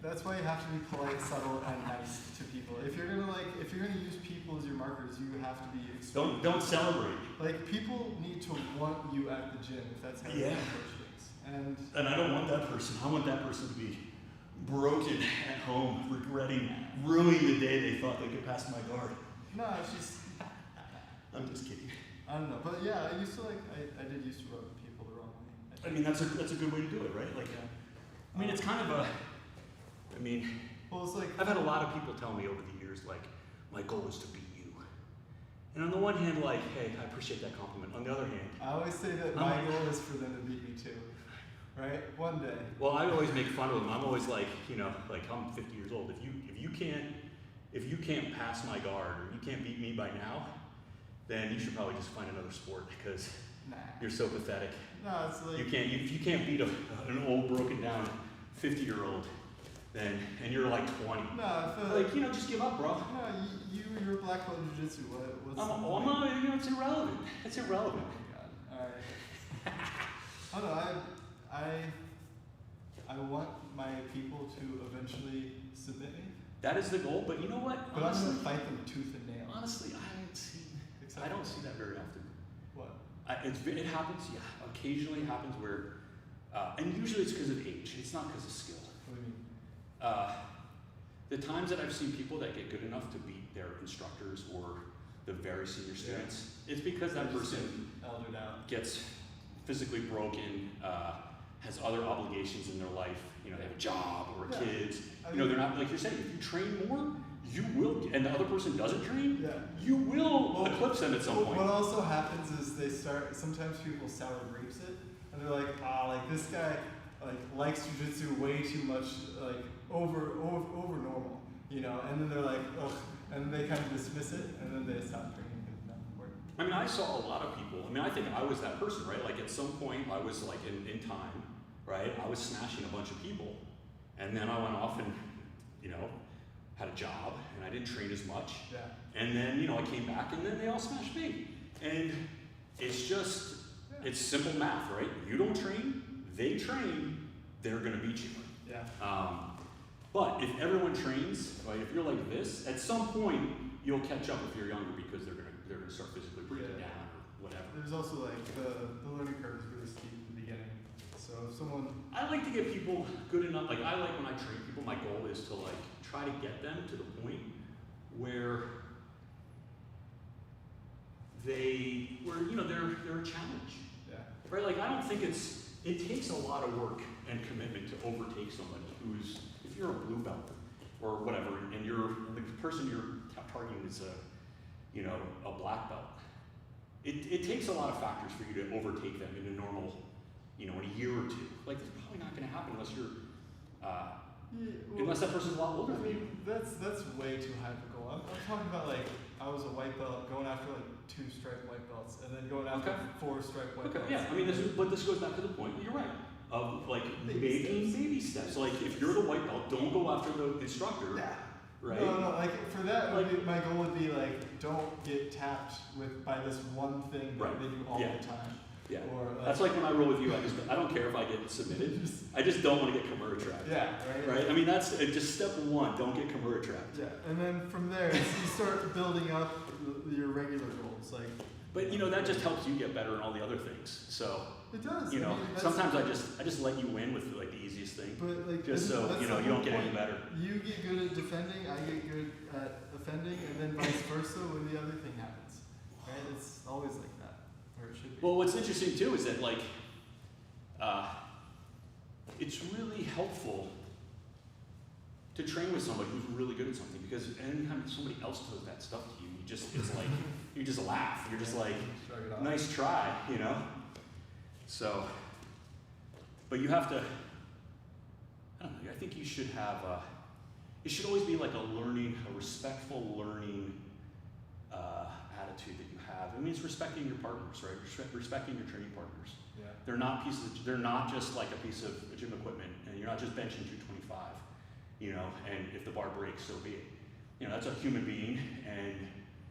that's why you have to be polite, subtle, and nice to people. If you're gonna use people as your markers, you have to be extreme. Don't celebrate. Like people need to want you at the gym if that's how you Yeah. approach things. And I don't want that person. I want that person to be broken at home, regretting, ruining the day they thought they could pass my guard. No, it's just I'm just kidding. I don't know, but yeah, I used to I did used to rub people the wrong way. I mean, that's a good way to do it, right? Like, I mean, it's kind of well, it's like I've had a lot of people tell me over the years, like, my goal is to beat you. And on the one hand, like, hey, I appreciate that compliment. On the other hand, I always say that my goal is for them to beat me too, right? One day. well, I always make fun of them. I'm always like, like I'm 50 years old. If you can't pass my guard or you can't beat me by now, then you should probably just find another sport because Nah. you're so pathetic. No, it's like If you can't beat an old broken down 50-year-old, then and you're like 20. no, I feel Like, just give up, bro. no, you're black belt jiu-jitsu. What's I'm not, it's irrelevant. It's irrelevant. Oh my god. Alright. I don't know, I want my people to eventually submit me. That is the goal, but you know what? But Honestly, I'm gonna fight them tooth and nail. honestly, I don't see that very often. What? It happens, yeah. Occasionally it happens where, and usually it's because of age. It's not because of skill. What do you mean? The times that I've seen people that get good enough to beat their instructors or the very senior students, it's because that They're just person eldered out. gets physically broken, has other obligations in their life. They have a job or Yeah. kids. I They're mean- not, like you're saying, if you train more, you will, and the other person doesn't train, Yeah. you will Well, eclipse them at some What point. also happens is sometimes people sour grapes it, and they're like, like this guy likes jujitsu way too much, like over normal, and then they're like, ugh, and they kind of dismiss it, and then they stop training because nothing worked. I mean, I saw a lot of people. I mean, I think I was that person, right? Like at some point, I was like in time, right? I was smashing a bunch of people, and then I went off and, had a job, and I didn't train as much. Yeah. And then, I came back, and then they all smashed me. And it's just, it's simple math, right? You don't train, they train, they're gonna beat you. Yeah. But if everyone trains, right? If you're like this, at some point you'll catch up if you're younger because they're gonna start physically breaking Yeah. down or whatever. There's also like the learning curve is really steep in the beginning. So if someone I like to get people good enough. Like I like when I train people. My goal is to like try to get them to the point where they're a challenge, yeah. right? Like I don't think it takes a lot of work and commitment to overtake somebody who's, if you're a blue belt or whatever, and the person you're targeting is a black belt. It takes a lot of factors for you to overtake them in a normal, in a year or two. Like that's probably not going to happen unless you're, unless that person's a lot older than you. That's way too high of a goal. I'm talking about like I was a white belt going after like 2 striped white belts and then going after Okay. 4 striped white Okay, belts. yeah. I mean, this goes back to the point. You're right. Of like Baby baby steps. Like if you're the white belt, don't go after the instructor. Yeah. Right. No, like for that, Like- my goal would be like, don't get tapped by this one thing that Right. they do all Yeah. the time. Yeah. Or That's like when I roll with you. I don't care if I get submitted. I just don't want to get Kimura trapped. yeah, right. Right. I mean, that's just step one. Don't get Kimura trapped. Yeah, and then from there, you start building up your regular goals. Like, But that just helps you get better in all the other things. So it does. you I know, mean, that's- sometimes I just let you win with like the easiest thing, But like, just so that's you the don't whole get any point. better. You get good at defending, I get good at offending, and then vice versa when the other thing happens. Right? It's always like that, or it should be. Well, what's interesting too is that like, it's really helpful to train with somebody who's really good at something because anytime somebody else does that stuff to you, it's like you just laugh. You're just like, Shrug it off. nice try, So, but you have to. I don't know. I think you should have. It should always be like a respectful learning attitude that you have. I mean, it's respecting your partners, right? Respecting your training partners. Yeah. They're not they're not just like a piece of gym equipment, and you're not just benching 225, and if the bar breaks, so be it. That's a human being, and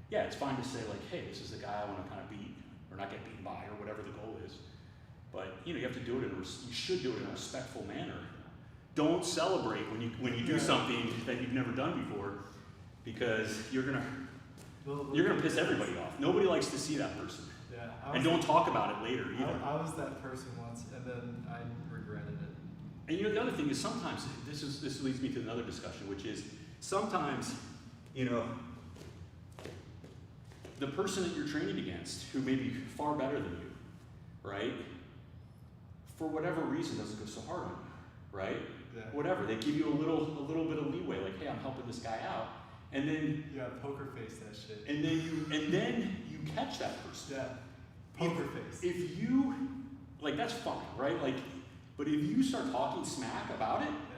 yeah, it's fine to say like, hey, this is the guy I want to kind of beat, or not get beaten by, or whatever the goal is. But you have to do it you should do it in a respectful manner. Don't celebrate when you do something that you've never done before, because you're gonna piss everybody off. Nobody likes to see that person. Yeah. And don't talk about it later either. I was that person once, and then I regretted it. And the other thing is sometimes, this leads me to another discussion, which is sometimes, the person that you're training against, who may be far better than you, right, for whatever reason doesn't go so hard on you, right? Yeah. Whatever, they give you a little bit of leeway, like, hey, I'm helping this guy out, and then Yeah, poker face that shit. and then you catch that person. Yeah. Poker face. If you that's fine, right? Like, but if you start talking smack about it, Yeah.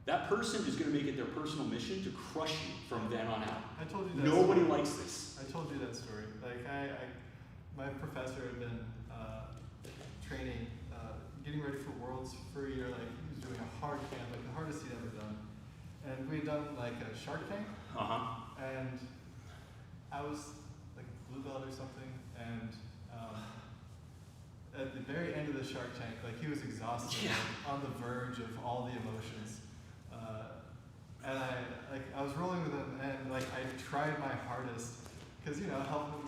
that person is going to make it their personal mission to crush you from then on out. I told you that. Nobody likes this. I told you that story. Like my professor had been training, getting ready for Worlds for a year. Like he was doing a hard camp, like the hardest he'd ever done. And we had done like a Shark Tank. And I was like a blue belt or something. And at the very end of the Shark Tank, like he was exhausted, like, on the verge of all the emotions. And I was rolling with him, and like I tried my hardest, because help him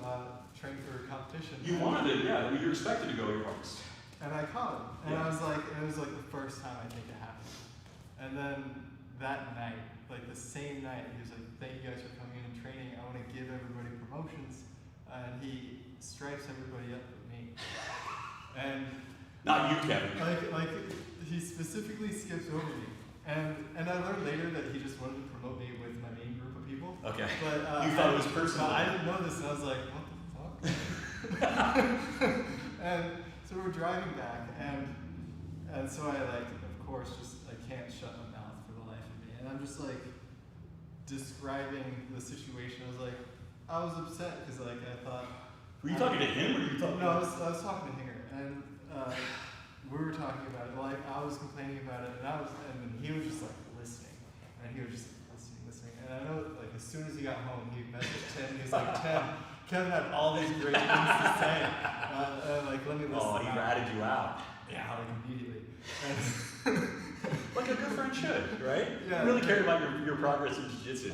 train for competition. You wanted it, yeah. You're expected to go your hardest. And I caught him, and I was like, it was like the first time I think it happened. And then that night, like the same night, he was like, "Thank you guys for coming in and training. I want to give everybody promotions," and he stripes everybody up with me. And not you, Kevin. Like he specifically skips over me. And I learned later that he just wanted to promote me with my main group of people. Okay. But you thought it was personal. I didn't know this, and I was like, what the fuck? And so we're driving back, and so I of course, I can't shut my mouth for the life of me. And I'm just like describing the situation. I was upset because I thought. Were you talking to him, or were you talking? No, I was talking to Hinger, and we were talking about it. Like I was complaining about it, and then he was just like listening, and he was just listening. And I know, like as soon as he got home, he messaged Tim. He's like, "Tim, Kevin had all these great things to say. Like let me listen." Oh, he ratted you out. Yeah, like immediately. Like a good friend should, right? Yeah. You really cared about your progress in jiu-jitsu.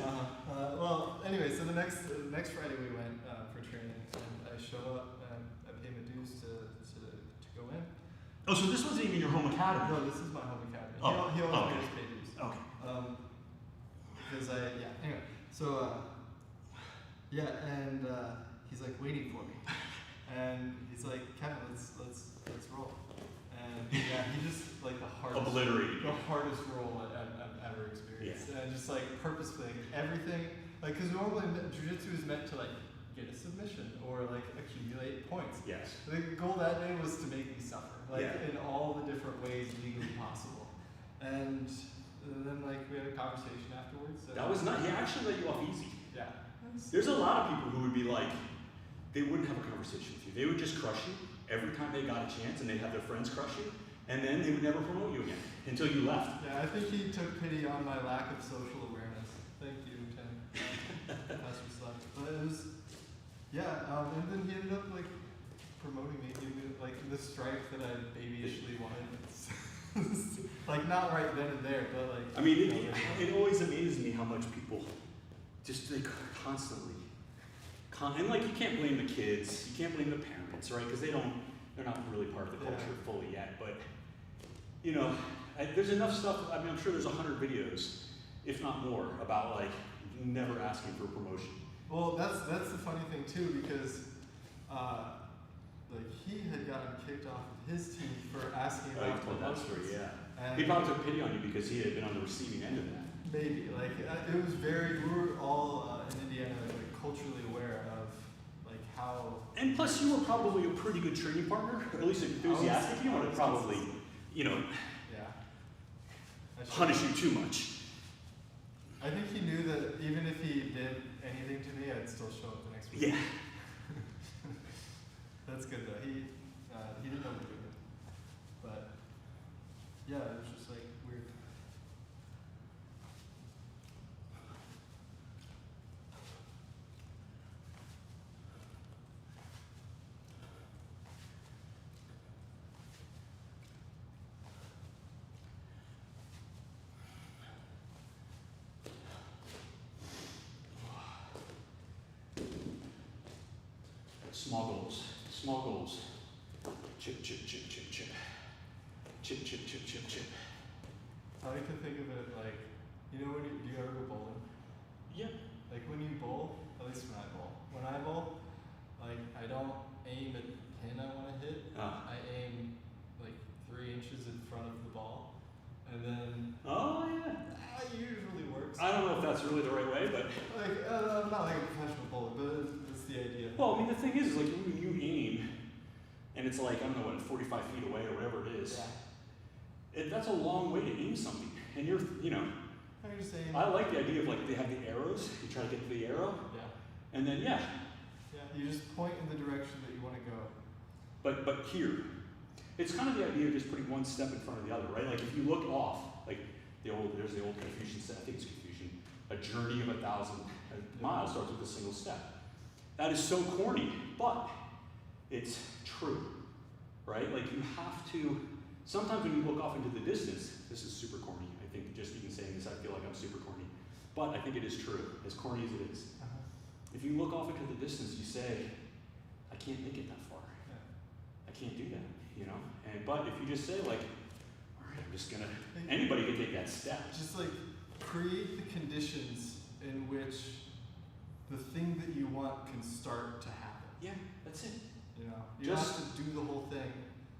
Well, anyway, so the next Friday we went for training, and I show up and I pay my dues to go in. Oh, so this wasn't even your home academy? No, this is my home academy. Oh, he always okay. made us pay dues. Okay. Because anyway, so and he's like waiting for me, and he's like, "Kevin, let's roll." And he just like the hardest roll I've ever experienced, and just like purposefully everything, like because normally jiu-jitsu is meant to like get a submission or like accumulate points. Yes. The goal that day was to make me suffer, in all the different ways legally possible. And then like we had a conversation afterwards. That was not. He actually let you off easy. Yeah. There's a lot of people who would be like, they wouldn't have a conversation with you. They would just crush you every time they got a chance, and they'd have their friends crush you, and then they would never promote you again until you left. Yeah, I think he took pity on my lack of social awareness. Thank you, Tim. That's what's left. But it was, and then he ended up like promoting me, giving me like the stripe that I babyishly wanted. Like not right then and there, but like. I mean, it always amazes me how much people just they constantly, and like you can't blame the kids, you can't blame the parents, right? Because they're not really part of the culture fully yet. But there's enough stuff. I mean, I'm sure there's 100 videos, if not more, about like never asking for a promotion. Well, that's the funny thing too, because like he had gotten kicked off of his team for asking about promotions. And he probably took pity on you because he had been on the receiving end of that. Maybe it was we were all in Indiana like culturally aware of like how. And plus, you were probably a pretty good training partner, or at least enthusiastic. You would probably, punish you too much. I think he knew that even if he did anything to me, I'd still show up the next week. Yeah. That's good though. He didn't know what to do, but it was just like weird. Small goals. Small goals. Chip, chip, chip, chip, chip. Chip, chip, chip, chip, chip. I like to think of it like, do you ever go bowling? Yeah. Like when you bowl, at least when I bowl. When I bowl, like I don't aim at the pin I want to hit. I aim like 3 inches in front of the ball, and then. Oh yeah. That usually works. I don't know if that's really the right way, but. Like I'm not like a professional bowler, but it's the idea. Well, I mean, the thing is like when you aim, and it's like, I don't know what, 45 feet away or whatever it is. Yeah. That's a long way to aim something. and you're, you know, I'm just saying. I like the idea of like they have the arrows. You try to get to the arrow, Yeah. and then yeah. Yeah. You just point in the direction that you want to go. But here, it's kind of the idea of just putting one step in front of the other, right? Like if you look off, like there's the old Confucian saying, I think it's Confucian, a journey of 1,000 miles starts with a single step. That is so corny, but it's true, right? Like you have to, sometimes when you look off into the distance, this is super corny. I think just even saying this, I feel like I'm super corny. But I think it is true, as corny as it is. If you look off into the distance, you say, I can't make it that far. I can't do that, you know? But if you just say like, all right, I'm just gonna, anybody can take that step. Just like create the conditions in which the thing that you want can start to happen. Yeah, that's it. You know, you don't have to do the whole thing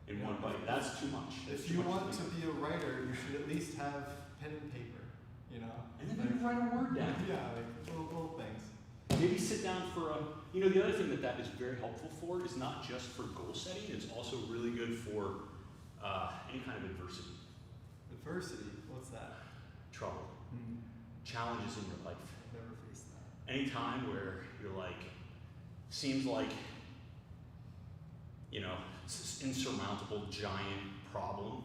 in one bite. That's too much. If you want to be a writer, you should at least have pen and paper, you know? And then maybe write a word down. Yeah, like little things. Maybe sit down for a, you know, the other thing that is very helpful for is not just for goal setting, it's also really good for any kind of adversity. Adversity? What's that? Trouble. Mm-hmm. Challenges in your life. I've never faced that. Any time where you're like, seems like, you know, it's an insurmountable giant problem,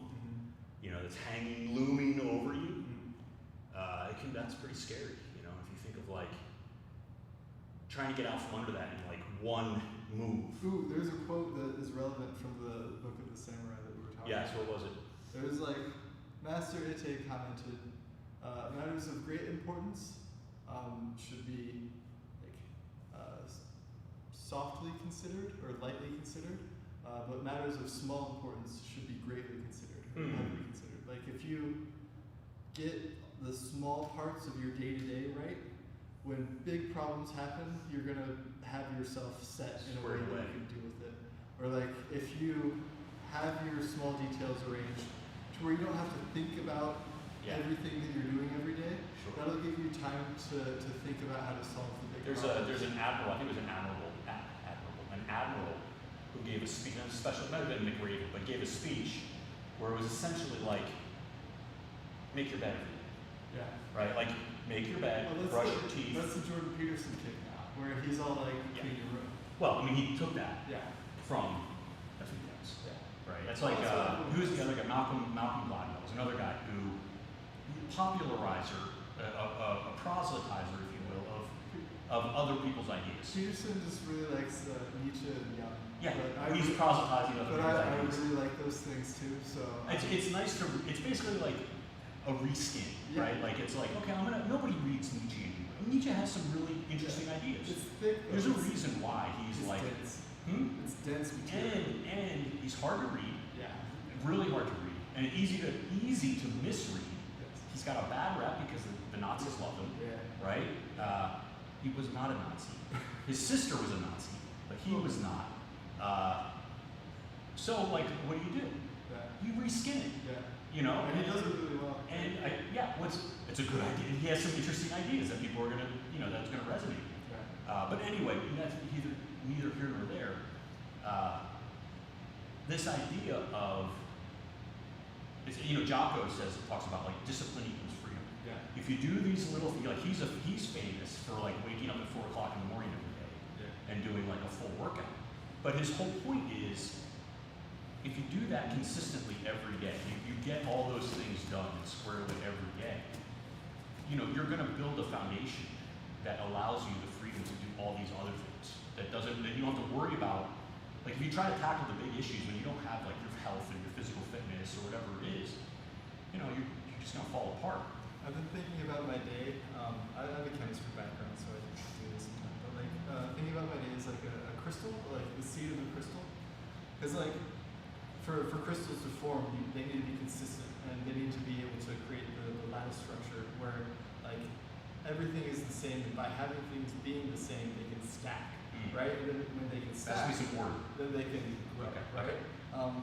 you know, that's hanging, looming over you, that's pretty scary, you know, if you think of like, trying to get out from under that in like one move. Ooh, there's a quote that is relevant from the Book of the Samurai that we were talking about. Yes, what was it? It was like, Master Ite commented, matters of great importance should be like softly considered or lightly considered, but matters of small importance should be greatly considered, or heavily considered. Like if you get the small parts of your day-to-day right, when big problems happen, you're gonna have yourself set in a way that you can deal with it. Or like if you have your small details arranged to where you don't have to think about everything that you're doing every day, that'll give you time to think about how to solve the big problems. There's an admiral, I think it was an admiral who gave a speech, not a special, might have been McRaven, but gave a speech where it was essentially like, make your bed every day. Yeah. Right? Like, make your bed, brush your teeth. That's the Jordan Peterson kick now, where he's all like, clean your room. Well, I mean, he took that from, that's what he does. Right? That's like, who's the other guy? Malcolm Gladwell was another guy who, popularizer, a proselytizer, if you will, of other people's ideas. Peterson just really likes Nietzsche and Young. Yeah, he's proselytizing other people's ideas. But I really like those things too, so. It's nice to, it's basically like a reskin, right? Like it's like, okay, nobody reads Nietzsche anymore. Nietzsche has some really interesting ideas. It's thick. There's a reason why he's like, dense. It's dense material. And he's hard to read. Yeah. Really hard to read. And easy to misread. Yes. He's got a bad rap because the Nazis loved him, right? He was not a Nazi. His sister was a Nazi, but he was not. So like, what do? You reskin it. Yeah. You know, and he does it really well. And it's a good idea. He has some interesting ideas that people are gonna, you know, that's gonna resonate. Right. But anyway, that's neither here nor there. This idea of, you know, Jocko talks about like discipline equals freedom. Yeah. If you do these little things, like he's famous for like waking up at 4 o'clock in the morning every day and doing like a full workout. But his whole point is, if you do that consistently every day, you get all those things done and squared away every day, you know, you're gonna build a foundation that allows you the freedom to do all these other things. That you don't have to worry about, like if you try to tackle the big issues when you don't have like your health and your physical fitness or whatever it is, you know, you're just gonna fall apart. I've been thinking about my day, I have a chemistry background, so I do this sometimes, but like, thinking about my day is like a crystal, like the seed of a crystal. Because like, for crystals to form, they need to be consistent, and they need to be able to create the lattice structure where like everything is the same, and by having things being the same, they can stack, right? And then when they can stack, then they can grow, right?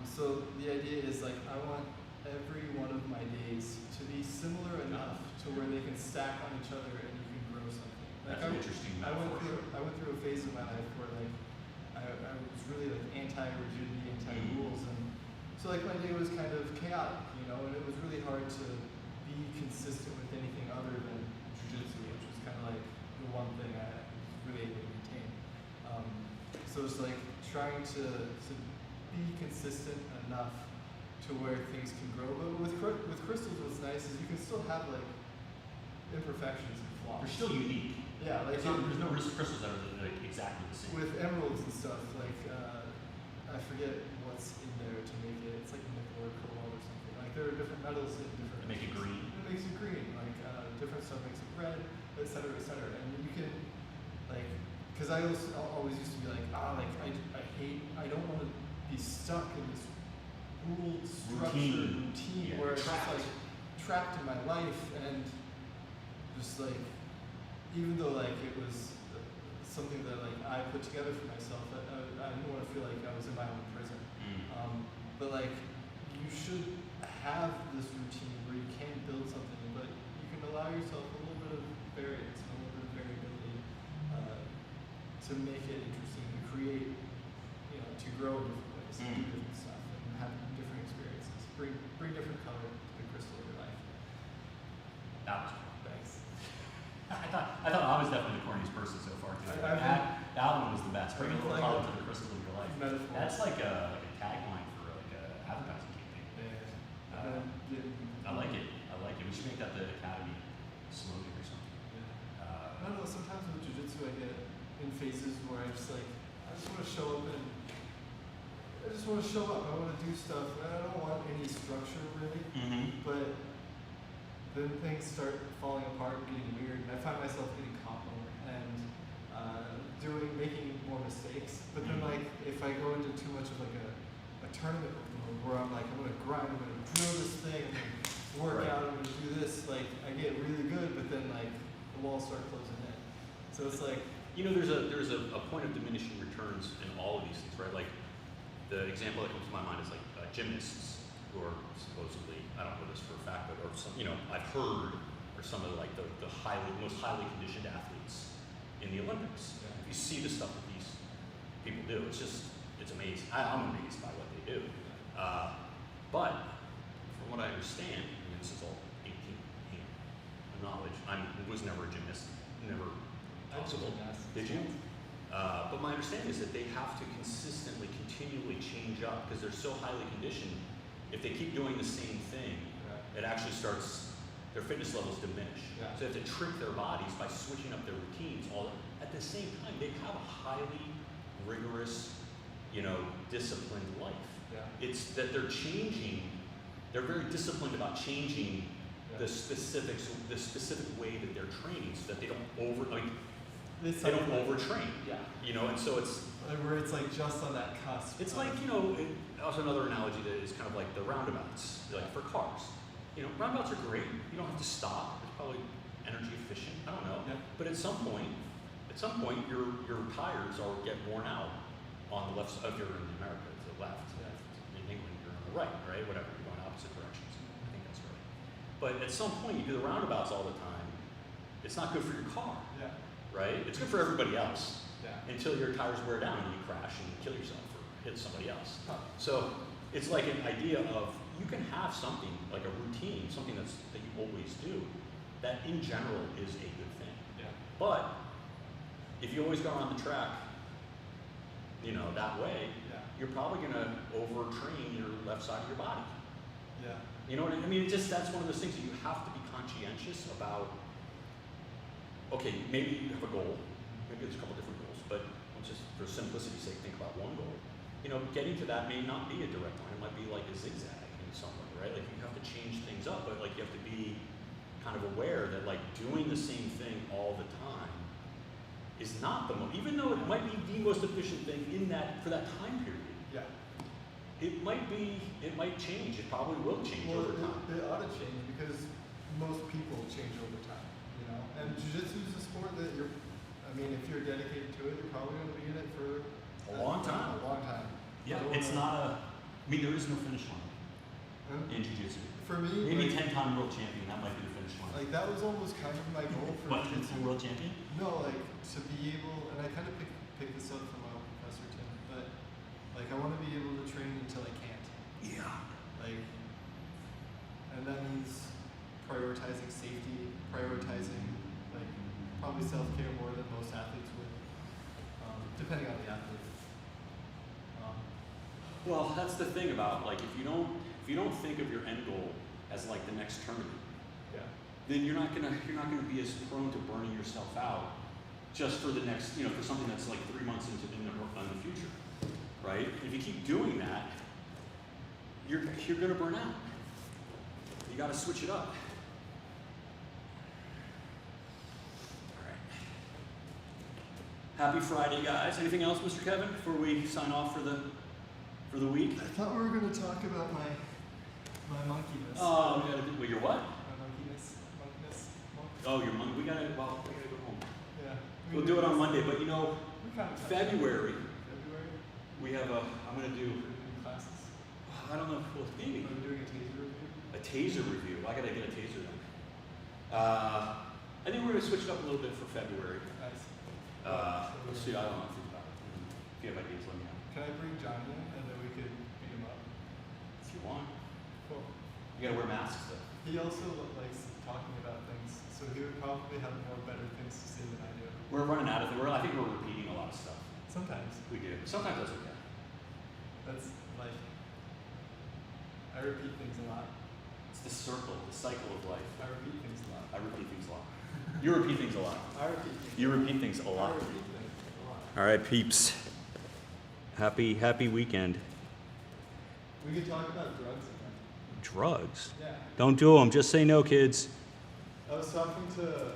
So the idea is like I want every one of my days to be similar enough to where they can stack on each other and you can grow something. Like That's interesting. I went through a phase of my life where like I was really like anti-rigidity, anti-rules, and so like my day was kind of chaotic, you know, and it was really hard to be be consistent with anything other than jiu-jitsu, which was kind of like the one thing I was really able to maintain. So it's like trying to be consistent enough to where things can grow. But with crystals, what's nice is you can still have like imperfections and flaws. They're still unique. Yeah, like there's no crystals that are like exactly the same. with emeralds and stuff. Like I forget what's in there to make it. It's like nickel or cobalt or something. Like there are different metals in different. They make it green. It makes it green. Like different stuff makes it red, et cetera, et cetera. And you can like, because I always used to be like, I don't want to be stuck in this ruled structured routine where it's just like trapped in my life, and just like, even though like it was something that like I put together for myself, I didn't want to feel like I was in my own prison. But like, you should have this routine where you can build something, but you can allow yourself a little bit of variance, a little bit of variability, to make it interesting, to create, to grow in different ways, to do different stuff, and have different experiences. Bring different color to the crystal of your life. That was cool. Thanks. I thought I was definitely the corniest person so far too. That one was the best. Bring a little color to the crystal of your life. Metaphors. That's like a tagline for like a advertising campaign. I like it. We should make that the Academy slogan or something. I don't know, sometimes with jiu-jitsu I get in phases where I just want to show up and I want to do stuff, and I don't want any structure really, but then things start falling apart and getting weird, and I find myself getting caught more and making more mistakes. But then like, if I go into too much of like a tournament mode where I'm like, I'm going to grind, I'm going to drill this thing, I'm going to work out, I'm going to do this, like I get really good, but then like the walls start closing in. So it's like, there's a point of diminishing returns in all of these things, right? Like the example that comes to my mind is like gymnasts who are supposedly, I don't know this for a fact, but or some, I've heard are some of like the most highly conditioned athletes in the Olympics. Yeah. If you see the stuff that these people do, it's amazing. I'm amazed by what they do. But from what I understand, this is all 18th knowledge. I was never a gymnast, never possible. Did you? But my understanding is that they have to consistently, continually change up because they're so highly conditioned. If they keep doing the same thing, it actually starts, their fitness levels diminish. Yeah. So they have to trick their bodies by switching up their routines. At the same time, they have a highly rigorous, disciplined life. Yeah. It's that they're changing. They're very disciplined about changing the specific way that they're training, so that they don't they don't overtrain. Yeah. And so it's where it's like just on that cusp. It's like, also another analogy that is kind of like the roundabouts, like for cars. Roundabouts are great. You don't have to stop. It's probably energy efficient. I don't know. Yeah. But at some point, your tires get worn out on the left side. If you're in America, it's the left. Yeah. In England, you're on the right, Whatever. You're going opposite directions. I think that's right. But at some point, you do the roundabouts all the time. It's not good for your car. Yeah. Right? It's good for everybody else. Yeah. Until your tires wear down and you crash and you kill yourself or hit somebody else. Huh. So it's like an idea of you can have something like a routine, something that you always do, that in general is a good thing. Yeah. But if you always go around the track, that way, you're probably going to overtrain your left side of your body. Yeah. You know what I mean? That's one of those things that you have to be conscientious about. Okay, maybe you have a goal. Maybe there's a couple different goals, but just for simplicity's sake, think about one goal. Getting to that may not be a direct line. It might be like a zigzag in some way, right? Like you have to change things up, but like you have to be kind of aware that like doing the same thing all the time is not the most, even though it might be the most efficient thing for that time period. Yeah. It might change. It probably will change over time. It ought to change because most people change over time, And jiu-jitsu is a sport that if you're dedicated to it, you're probably going to be in it for a long time. Yeah, it's not there is no finish line in jiu-jitsu. For me, maybe 10-time world champion, that might be the finish line. Like that was almost kind of my goal for What, jiu-jitsu. world champion? No, like to be able, and I kind of picked this up from my old professor Tim, but like I want to be able to train until I can't. Yeah. Like, and that means prioritizing safety, prioritizing like probably self-care more than most athletes would, depending on the athlete. Well, that's the thing about like if you don't think of your end goal as like the next tournament, Yeah. then you're not gonna be as prone to burning yourself out just for the next, for something that's like 3 months in the future, right? If you keep doing that, you're gonna burn out. You got to switch it up. All right. Happy Friday, guys. Anything else, Mr. Kevin, before we sign off for the week? I thought we were going to talk about my monkeyness. Oh, your what? My monkeyness. Oh, your monkey. We gotta go home. Yeah. We'll do it on Monday, but We kind of touched February, February. we have I'm gonna do, Classes. I don't know, well, maybe I'm doing a taser review. a taser review. I gotta get a taser done. I think we're gonna switch it up a little bit for February. Nice. Let's see, I don't know, think about it. If you have ideas, let me know. Can I bring Johnny in and then we could beat him up? If you want. Cool. You gotta wear masks though. He also likes talking about things, so he would probably have more better things to say than I do. We're running out of it. I think we're repeating a lot of stuff. Sometimes. We do. Sometimes that's okay. That's like, I repeat things a lot. It's the cycle of life. I repeat things a lot. I repeat things a lot. You repeat things a lot. I repeat things. You repeat things a I lot. repeat things a lot. All right, peeps. Happy weekend. We could talk about drugs again. Drugs? Yeah. Don't do them. Just say no, kids. I was talking to